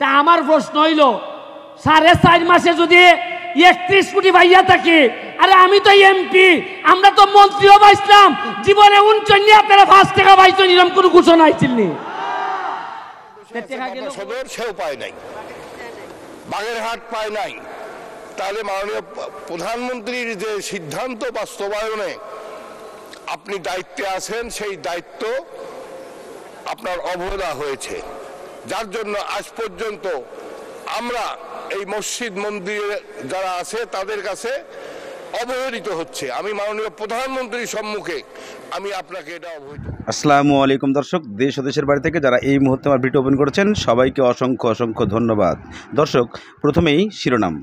তা আমার প্রশ্ন হইল 4.5 মাসে যদি 31 কোটি পাইয়া থাকে, আরে আমি তো এমপি, আমরা তো মন্ত্রীও পাইছিলাম, জীবনে 49 আপনারা 5 টাকা পাইছেন, এরকম কোনো ঘোষণা আইছিলনি। সদর সেও পায় নাই, বাগেরহাট পায় নাই। তাহলে মাননীয় প্রধানমন্ত্রীর যে সিদ্ধান্ত বাস্তবায়নে আপনি দায়িত্বে আছেন, সেই দায়িত্ব আপনার অবহেলা হয়েছে, যার জন্য আজ পর্যন্ত আমরা এই মসজিদ মন্দিরে যারা আছে তাদের কাছে অবহেলিত হচ্ছে। আমি মাননীয় প্রধানমন্ত্রীর সম্মুখে আমি আপনাকে এটা অবহিত। আসসালামু আলাইকুম দর্শক, দেশ ও দেশের বাড়ি থেকে যারা এই মুহূর্তে আমার ভিডিও ওপেন করেছেন সবাইকে অসংখ্য অসংখ্য ধন্যবাদ। দর্শক, প্রথমেই শিরোনাম।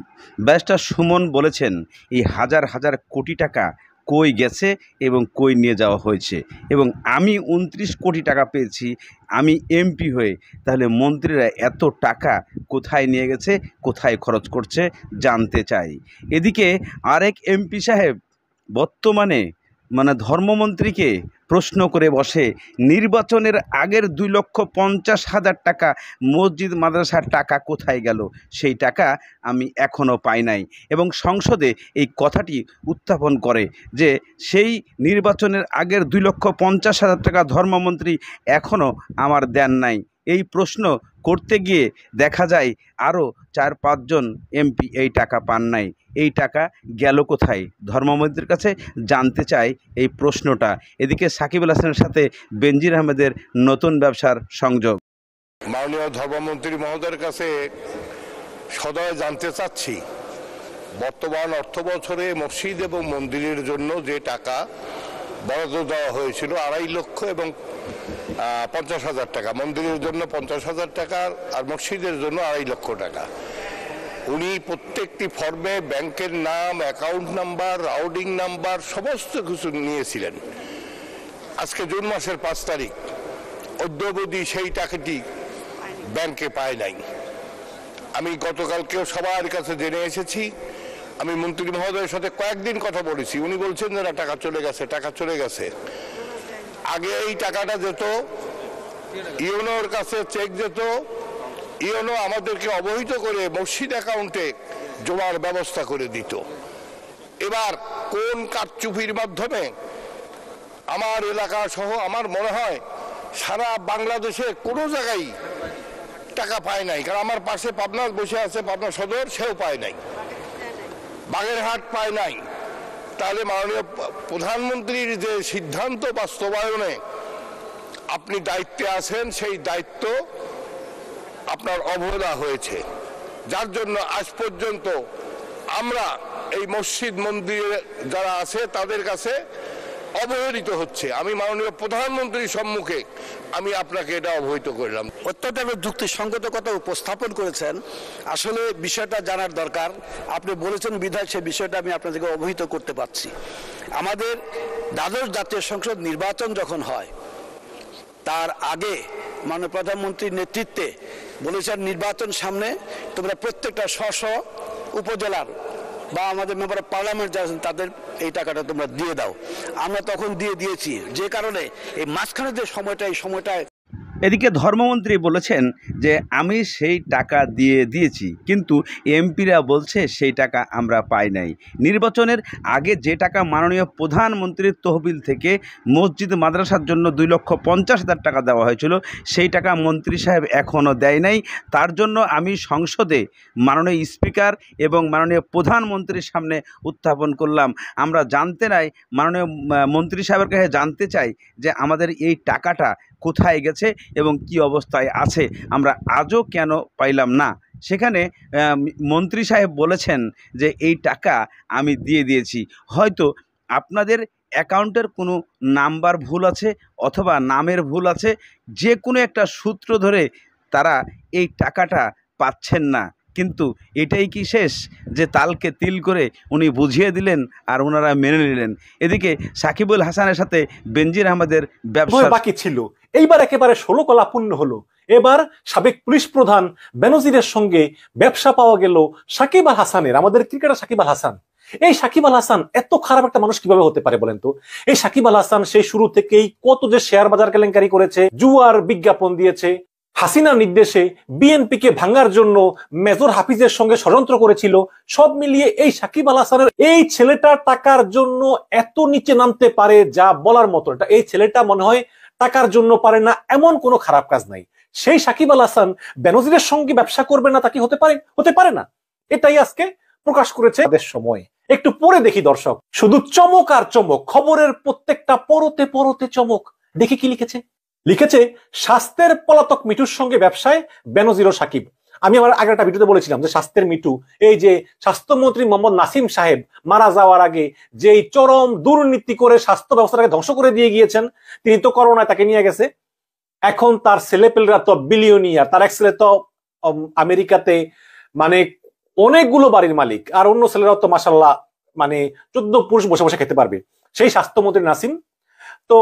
ব্যারিস্টার সুমন বলেছেন এই হাজার হাজার কোটি টাকা কই গেছে এবং কই নিয়ে যাওয়া হয়েছে, এবং আমি 29 কোটি টাকা পেয়েছি আমি এমপি হয়ে। তাহলে মন্ত্রীরা এত টাকা কোথায় নিয়ে গেছে, কোথায় খরচ করছে জানতে চাই। এদিকে আরেক এমপি সাহেব বর্তমানে ধর্মমন্ত্রীকে প্রশ্ন করে বসে, নির্বাচনের আগের 2,50,000 টাকা মসজিদ মাদ্রাসার টাকা কোথায় গেল, সেই টাকা আমি এখনও পাই নাই। এবং সংসদে এই কথাটি উত্থাপন করে যে সেই নির্বাচনের আগের 2,50,000 টাকা ধর্মমন্ত্রী এখনও আমার দেন নাই। এই প্রশ্ন করতে গিয়ে দেখা যায় আরও 4-5 জন এমপি এই টাকা পান নাই। এই টাকা গেল কোথায়, ধর্মমন্ত্রীর কাছে জানতে চাই এই প্রশ্নটা। এদিকে সাকিব আল হাসানের সাথে বেনজির আহমেদের নতুন ব্যবসার সংযোগ। মাননীয় ধর্মমন্ত্রী মহোদয়ের কাছে সদয় জানতে চাচ্ছি, বর্তমান অর্থ বছরে মসজিদ এবং মন্দিরের জন্য যে টাকা বরাদ্দ দেওয়া হয়েছিল 2.5 লক্ষ এবং 50,000 টাকা, মন্দিরের জন্য 50,000 টাকা আর মসজিদের জন্য 2.5 লক্ষ টাকা, উনি প্রত্যেকটি ফর্মে ব্যাংকের নাম, অ্যাকাউন্ট নাম্বার, রাউডিং নাম্বার সমস্ত কিছু নিয়েছিলেন। আজকে জুন মাসের 5 তারিখ অদ্যাবধি সেই টাকাটি ব্যাংকে পায় নাই। আমি গতকালকেও সবার কাছে জেনে এসেছি, আমি মন্ত্রী মহোদয়ের সাথে কয়েকদিন কথা বলেছি, উনি বলছেন যে না, টাকা চলে গেছে, টাকা চলে গেছে। আগে এই টাকাটা যেত ইউনোর কাছে, চেক যেত, ইউনো আমাদেরকে অবহিত করে মসজিদ অ্যাকাউন্টে জমার ব্যবস্থা করে দিত। এবার কোন কারচুপির মাধ্যমে আমার এলাকা সহ আমার মনে হয় সারা বাংলাদেশে কোনো জায়গায় টাকা পায় নাই। কারণ আমার পাশে পাবনা বসে আছে, পাবনা সদর, সেও পায় নাই, বাগেরহাট পায় নাই। তাহলে মাননীয় প্রধানমন্ত্রীর যে সিদ্ধান্ত বাস্তবায়নে আপনি দায়িত্বে আছেন, সেই দায়িত্ব আপনার অবহেলা হয়েছে, যার জন্য আজ পর্যন্ত আমরা এই মসজিদ মন্দিরে যারা আছে তাদের কাছে অবহেলিত হচ্ছে। আমি মাননীয় প্রধানমন্ত্রীর সম্মুখে আমি আপনাকে এটা অবহিত করলাম। অত্যন্ত যুক্তিসঙ্গত কথা উপস্থাপন করেছেন। আসলে বিষয়টা জানার দরকার, আপনি বলেছেন বিধায় সে বিষয়টা আমি আপনাদেরকে অবহিত করতে পারছি। আমাদের দ্বাদশ জাতীয় সংসদ নির্বাচন যখন হয় তার আগে মাননীয় প্রধানমন্ত্রীর নেতৃত্বে বলেছেন নির্বাচন সামনে, তোমরা প্রত্যেকটা স্ব উপজেলার বা আমাদের মেম্বার অফ পার্লামেন্ট যারা আছেন তাদের এই টাকাটা তোমরা দিয়ে দাও। আমরা তখন দিয়েছি, যে কারণে এই মাঝখানে যে সময়টা, এই সময়টায় এদিকে ধর্মমন্ত্রী বলেছেন যে আমি সেই টাকা দিয়েছি, কিন্তু এমপিরা বলছে সেই টাকা আমরা পাই নাই। নির্বাচনের আগে যে টাকা মাননীয় প্রধানমন্ত্রীর তহবিল থেকে মসজিদ মাদ্রাসার জন্য 2,50,000 টাকা দেওয়া হয়েছিল, সেই টাকা মন্ত্রী সাহেব এখনও দেয় নাই। তার জন্য আমি সংসদে মাননীয় স্পিকার এবং মাননীয় প্রধানমন্ত্রীর সামনে উত্থাপন করলাম। আমরা জানতে নাই, মাননীয় মন্ত্রী সাহেবের কাছে জানতে চাই যে আমাদের এই টাকাটা কোথায় গেছে এবং কি অবস্থায় আছে, আমরা আজও কেন পাইলাম না। সেখানে মন্ত্রী সাহেব বলেছেন যে এই টাকা আমি দিয়েছি, হয়তো আপনাদের অ্যাকাউন্টের কোনো নাম্বার ভুল আছে অথবা নামের ভুল আছে, যে কোনো একটা সূত্র ধরে তারা এই টাকাটা পাচ্ছেন না। কিন্তু এটাই কি শেষ যে তালকে তিল করে উনি বুঝিয়ে দিলেন আর ওনারা মেনে নিলেন? এদিকে সাকিবুল হাসানের সাথে বেনজির আহমেদের ব্যবসা বাকি ছিল, এইবার একেবারে 16 কলা পূর্ণ হলো। এবার সাবেক পুলিশ প্রধান বেনজিরের সঙ্গে ব্যবসা পাওয়া গেল সাকিব আল হাসানের, আমাদের ক্রিকেটার সাকিব আল হাসান। এই সাকিব আল হাসান এত খারাপ একটা মানুষ কিভাবে হতে পারে বলেন তো? এই সাকিব আল হাসান সেই শুরু থেকেই কত যে শেয়ার বাজার কেলেঙ্কারি করেছে, জুয়ার বিজ্ঞাপন দিয়েছে, হাসিনার নির্দেশে বিএনপিকে ভাঙার জন্য মেজর হাফিজের সঙ্গে ষড়যন্ত্র করেছিল। সব মিলিয়ে এই সাকিব আল হাসানের এই ছেলেটার টাকার জন্য এত নিচে নামতে পারে যা বলার মতো। এই ছেলেটা মনে হয় টাকার জন্য পারে না, এমন কোনো খারাপ কাজ নাই। সেই সাকিব আল হাসান বেনজিরের সঙ্গে ব্যবসা করবে না তা কি হতে পারে না? এটাই আজকে প্রকাশ করেছে তাদের সময়। একটু পরে দেখি দর্শক, শুধু চমক আর চমক, খবরের প্রত্যেকটা পরতে পরতে চমক। দেখি কি লিখেছে স্বাস্থ্যের পলাতক মিঠুর সঙ্গে ব্যবসায় বেনজির ও সাকিব। আমি আমার আগের একটা ভিডিওতে বলেছিলাম যে স্বাস্থ্যের মিঠু, এই যে স্বাস্থ্যমন্ত্রী মোহাম্মদ নাসিম সাহেব মারা যাওয়ার আগে যেই চরম দুর্নীতি করে স্বাস্থ্য ব্যবস্থাটাকে ধ্বংস করে দিয়ে গিয়েছেন, তিনি তো করোনায় তাকে নিয়ে গেছে। এখন তার ছেলেপেলেরা তো বিলিয়নিয়ার, তার এক ছেলে তো আমেরিকাতে মানে অনেকগুলো বাড়ির মালিক, আর অন্য ছেলেরাও তো মাশাল্লাহ মানে 14 পুরুষ বসে বসে খেতে পারবে। সেই স্বাস্থ্যমন্ত্রী নাসিম, তো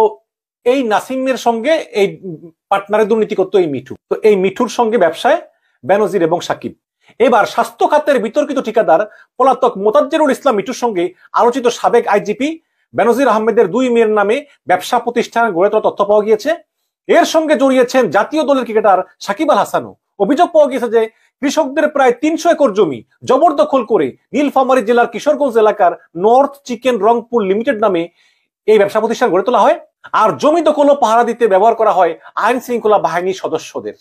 এই নাসিমের সঙ্গে এই পার্টনারে দুর্নীতি করতো এই মিঠু। তো এই মিঠুর সঙ্গে ব্যবসায় বেনজির এবং সাকিব। এবার স্বাস্থ্য খাতের বিতর্কিত ঠিকাদার পলাতক মোতাজ্জেরুল ইসলাম মিঠুর সঙ্গে আলোচিত সাবেক আইজিপি বেনজির আহমেদের 2 মেয়ের নামে ব্যবসা প্রতিষ্ঠান গড়ে তোলার তথ্য পাওয়া গিয়েছে। এর সঙ্গে জড়িয়েছেন জাতীয় দলের ক্রিকেটার সাকিব আল হাসানও। অভিযোগ পাওয়া গিয়েছে যে কৃষকদের প্রায় 300 একর জমি জবরদখল করে নীলফামারী জেলার কিশোরগঞ্জ এলাকার নর্থ চিকেন রংপুর লিমিটেড নামে এই ব্যবসা প্রতিষ্ঠান গড়ে তোলা হয়। আর জমি দখল ও পাহারা দিতে ব্যবহার করা হয় আইন শৃঙ্খলা বাহিনীর সদস্যদের।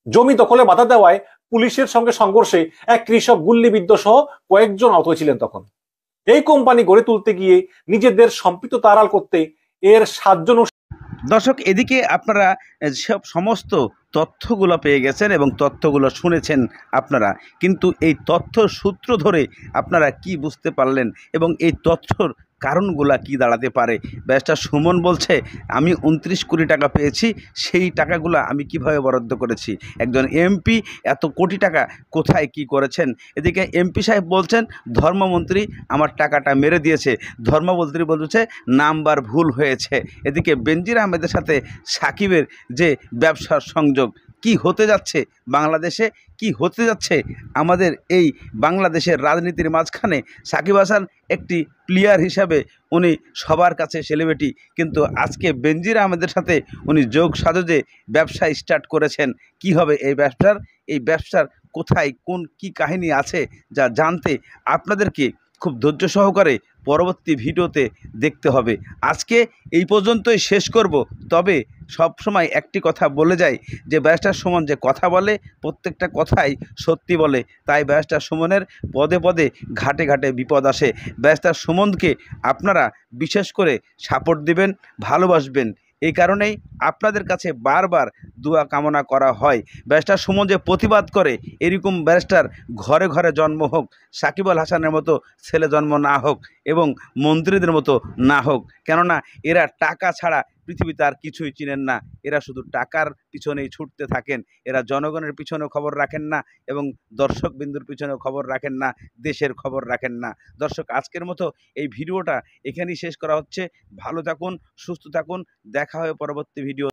জমি দখলে বাধা দেওয়ায় পুলিশের সঙ্গে সংঘর্ষে এক কৃষক গুল্লিবিদ্ধ সহ কয়েকজন আহত হয়েছিলেন। তখন এই কোম্পানি গড়ে তুলতে গিয়ে নিজেদের সম্পৃক্ততা আড়াল করতে এর 7 জন। দর্শক, এদিকে আপনারা সমস্ত তথ্যগুলো পেয়ে গেছেন এবং তথ্যগুলো শুনেছেন আপনারা, কিন্তু এই তথ্য সূত্র ধরে আপনারা কি বুঝতে পারলেন এবং এই তথ্যর কারণগুলা কি দাঁড়াতে পারে? ব্যারিস্টার সুমন বলছে আমি 29 কোটি টাকা পেয়েছি, সেই টাকাগুলো আমি কিভাবে বরাদ্দ করেছি। একজন এমপি এত কোটি টাকা কোথায় কি করেছেন? এদিকে এমপি সাহেব বলছেন ধর্মমন্ত্রী আমার টাকাটা মেরে দিয়েছে, ধর্মমন্ত্রী বলছে নাম্বার ভুল হয়েছে। এদিকে বেনজির আহমেদের সাথে সাকিবের যে ব্যবসার সংযোগ, কি হতে যাচ্ছে বাংলাদেশে, কি হতে যাচ্ছে আমাদের এই বাংলাদেশের রাজনীতির মাঝখানে। সাকিব হাসান একটি প্লেয়ার হিসাবে উনি সবার কাছে সেলিব্রিটি, কিন্তু আজকে বেনজির আহমেদের সাথে উনি যোগ সাজে ব্যবসা স্টার্ট করেছেন। কি হবে এই ব্যবসার কোথায় কোন কি কাহিনী আছে যা জানতে আপনাদেরকে খুব ধৈর্য সহকারে পরবর্তী ভিডিওতে দেখতে হবে। আজকে এই পর্যন্তই শেষ করব। তবে সব সময় একটি কথা বলে যায় যে ব্যারিস্টার সুমন যে কথা বলে প্রত্যেকটা কথাই সত্যি বলে, তাই ব্যারিস্টার সুমনের পদে পদে ঘাটে ঘাটে বিপদ আসে। ব্যারিস্টার সুমনকে আপনারা বিশেষ করে সাপোর্ট দিবেন, ভালোবাসবেন। এই কারণেই আপনাদের কাছে বারবার দোয়া কামনা করা হয়। ব্যারিস্টার সুমন যে প্রতিবাদ করে এরকম ব্যারিস্টার ঘরে ঘরে জন্ম হোক, সাকিব আল হাসানের মতো ছেলে জন্ম না হোক এবং মন্ত্রীদের মতো না হোক, কেননা এরা টাকা ছাড়া পৃথিবীতে আর কিছুই চিনেন না। এরা শুধু টাকার পিছনেই ছুটতে থাকেন। এরা জনগণের পিছনেও খবর রাখেন না এবং দর্শক বিন্দুর পিছনেও খবর রাখেন না, দেশের খবর রাখেন না। দর্শক, আজকের মতো এই ভিডিওটা এখানেই শেষ করা হচ্ছে। ভালো থাকুন, সুস্থ থাকুন, দেখা হবে পরবর্তী ভিডিও।